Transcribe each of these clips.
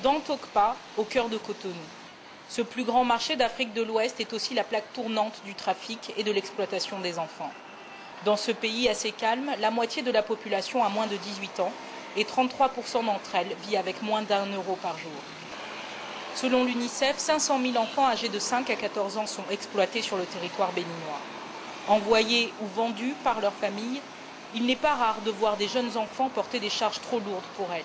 Dans Tokpa, au cœur de Cotonou. Ce plus grand marché d'Afrique de l'Ouest est aussi la plaque tournante du trafic et de l'exploitation des enfants. Dans ce pays assez calme, la moitié de la population a moins de 18 ans et 33% d'entre elles vit avec moins d'1 € par jour. Selon l'UNICEF, 500 000 enfants âgés de 5 à 14 ans sont exploités sur le territoire béninois. Envoyés ou vendus par leurs familles, il n'est pas rare de voir des jeunes enfants porter des charges trop lourdes pour elles.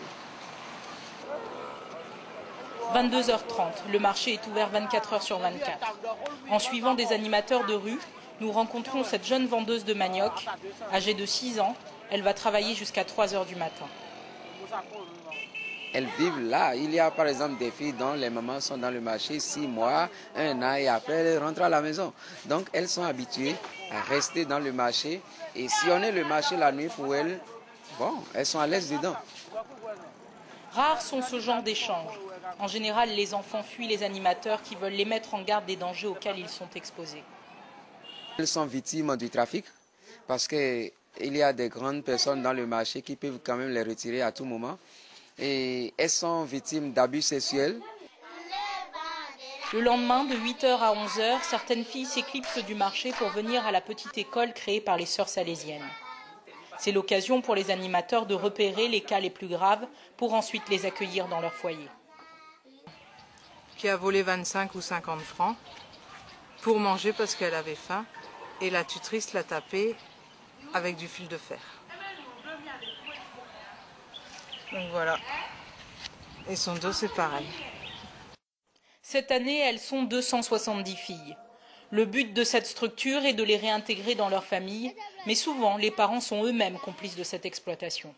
22h30, le marché est ouvert 24 h sur 24. En suivant des animateurs de rue, nous rencontrons cette jeune vendeuse de manioc. Âgée de 6 ans, elle va travailler jusqu'à 3 h du matin. Elles vivent là. Il y a par exemple des filles dont les mamans sont dans le marché 6 mois, 1 an et après elles rentrent à la maison. Donc elles sont habituées à rester dans le marché et sillonner le marché la nuit pour elles, elles sont à l'aise dedans. Rares sont ce genre d'échanges. En général, les enfants fuient les animateurs qui veulent les mettre en garde des dangers auxquels ils sont exposés. Elles sont victimes du trafic parce qu'il y a des grandes personnes dans le marché qui peuvent quand même les retirer à tout moment. Et elles sont victimes d'abus sexuels. Le lendemain, de 8 h à 11 h, certaines filles s'éclipsent du marché pour venir à la petite école créée par les sœurs salésiennes. C'est l'occasion pour les animateurs de repérer les cas les plus graves pour ensuite les accueillir dans leur foyer. Qui a volé 25 ou 50 francs pour manger parce qu'elle avait faim et la tutrice l'a tapée avec du fil de fer. Donc voilà. Et son dos c'est pareil. Cette année, elles sont 270 filles. Le but de cette structure est de les réintégrer dans leur famille, mais souvent les parents sont eux-mêmes complices de cette exploitation.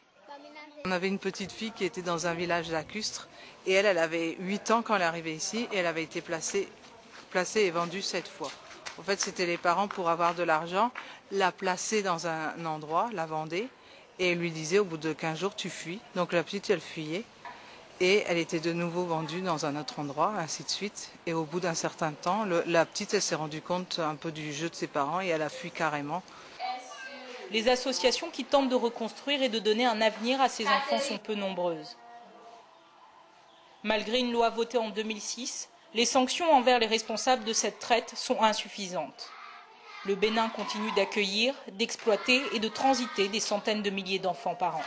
On avait une petite fille qui était dans un village lacustre et elle avait 8 ans quand elle est arrivée ici et elle avait été placée et vendue 7 fois. En fait, c'était les parents pour avoir de l'argent, la placer dans un endroit, la vendaient et lui disaient au bout de 15 jours tu fuis. Donc la petite elle fuyait et elle était de nouveau vendue dans un autre endroit, ainsi de suite. Et au bout d'un certain temps, la petite elle s'est rendue compte un peu du jeu de ses parents et elle a fui carrément. Les associations qui tentent de reconstruire et de donner un avenir à ces enfants sont peu nombreuses. Malgré une loi votée en 2006, les sanctions envers les responsables de cette traite sont insuffisantes. Le Bénin continue d'accueillir, d'exploiter et de transiter des centaines de milliers d'enfants par an.